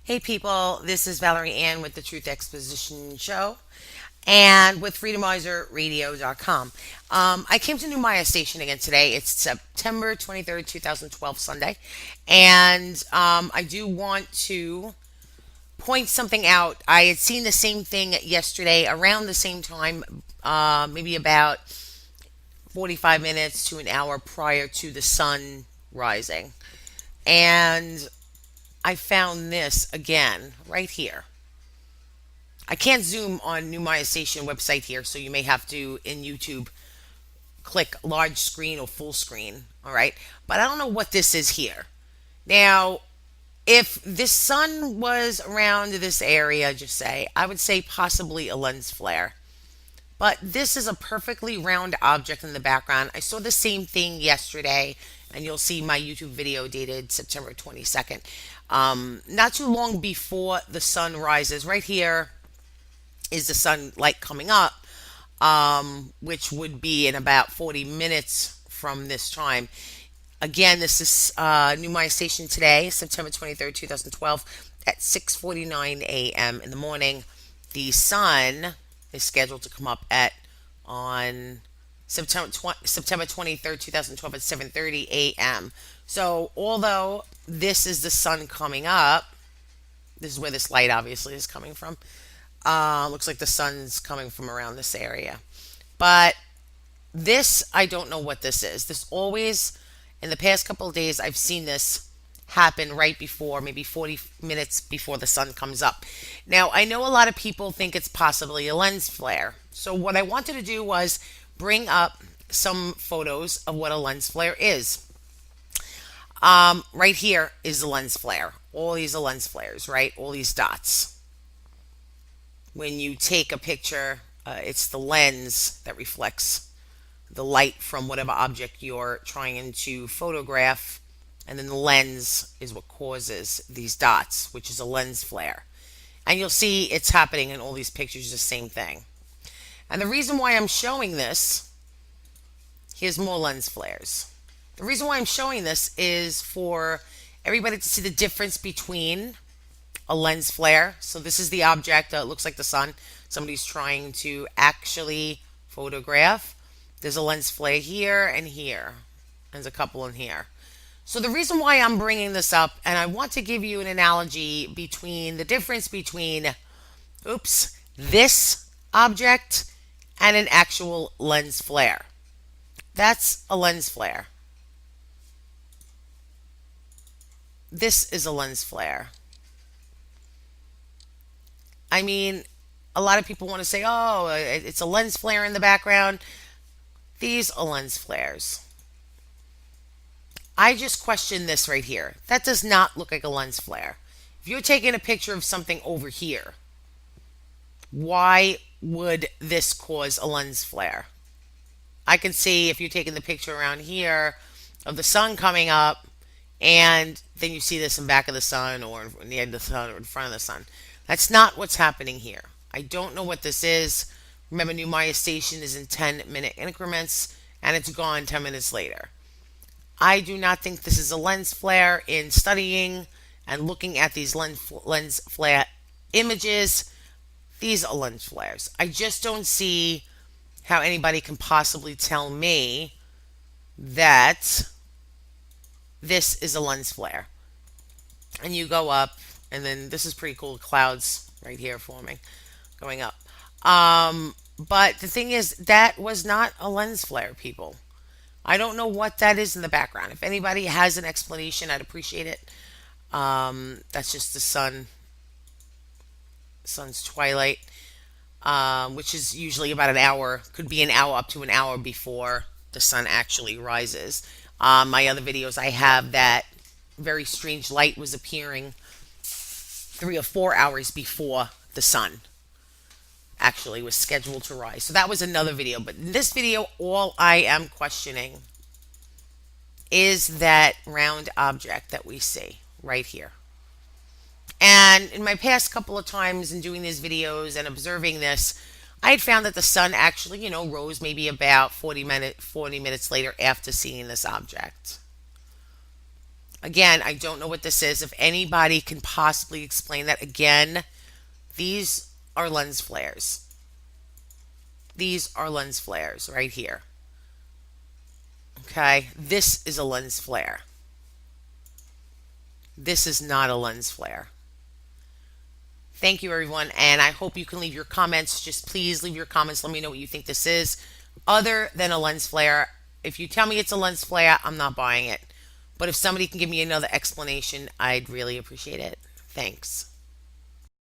Hey people, this is Valerie Ann with the Truth Exposition Show and with freedomizerradio.com. I came to Neumeyer Station again today. It's September 23rd, 2012, Sunday. And I do want to point something out. I had seen the same thing yesterday around the same time, maybe about 45 minutes to an hour prior to the sun rising. And I found this again right here. I can't zoom on Neumeyer Station website here, so you may have to in YouTube click large screen or full screen. All right, but I don't know what this is here. Now, if this sun was around this area, just say I would say possibly a lens flare. But this is a perfectly round object in the background. I saw the same thing yesterday, and you'll see my YouTube video dated September 22nd. Not too long before the sun rises, right here is the sunlight coming up, which would be in about 40 minutes from this time. Again, this is New Station today, September 23rd, 2012, at 6:49 a.m. in the morning. The sun is scheduled to come up at on September 23rd, 2012 at 7:30 a.m. So, although this is the sun coming up, this is where this light obviously is coming from. Looks like the sun's coming from around this area. But this, I don't know what this is. This always, in the past couple of days, I've seen this happen right before, maybe 40 minutes before the sun comes up. Now, I know a lot of people think it's possibly a lens flare. So, what I wanted to do was bring up some photos of what a lens flare is. Right here is a lens flare. All these are lens flares, right? All these dots. When you take a picture, it's the lens that reflects the light from whatever object you're trying to photograph, and then the lens is what causes these dots, which is a lens flare. And you'll see it's happening in all these pictures, the same thing. And the reason why I'm showing this, here's more lens flares. The reason why I'm showing this is for everybody to see the difference between a lens flare. So this is the object that looks like the sun. Somebody's trying to actually photograph. There's a lens flare here and here. There's a couple in here. So the reason why I'm bringing this up, and I want to give you an analogy between the difference between, this object and an actual lens flare. That's a lens flare. This is a lens flare. I mean, a lot of people want to say, oh, it's a lens flare in the background. These are lens flares. I just question this right here. That does not look like a lens flare. If you're taking a picture of something over here, why would this cause a lens flare? I can see if you're taking the picture around here of the sun coming up, and then you see this in back of the sun or in the end of the sun or in front of the sun. That's not what's happening here. I don't know what this is. Remember, Neumeyer Station is in 10-minute increments, and it's gone 10 minutes later. I do not think this is a lens flare. In studying and looking at these lens flare images, these are lens flares. I just don't see how anybody can possibly tell me that this is a lens flare. And you go up, and then this is pretty cool. Clouds right here forming, going up. But the thing is, that was not a lens flare, people. I don't know what that is in the background. If anybody has an explanation, I'd appreciate it. That's just the sun's twilight, which is usually about an hour, could be an hour up to an hour before the sun actually rises. My other videos, I have that very strange light was appearing 3 or 4 hours before the sun actually was scheduled to rise. So that was another video. But in this video, all I am questioning is that round object that we see right here. And in my past couple of times in doing these videos and observing this, I had found that the sun actually, rose maybe about 40 minutes later after seeing this object. Again, I don't know what this is. If anybody can possibly explain that again, these are lens flares. These are lens flares right here. Okay, this is a lens flare. This is not a lens flare. Thank you, everyone, and I hope you can leave your comments. Just please leave your comments. Let me know what you think this is, other than a lens flare. If you tell me it's a lens flare, I'm not buying it. But if somebody can give me another explanation, I'd really appreciate it. Thanks.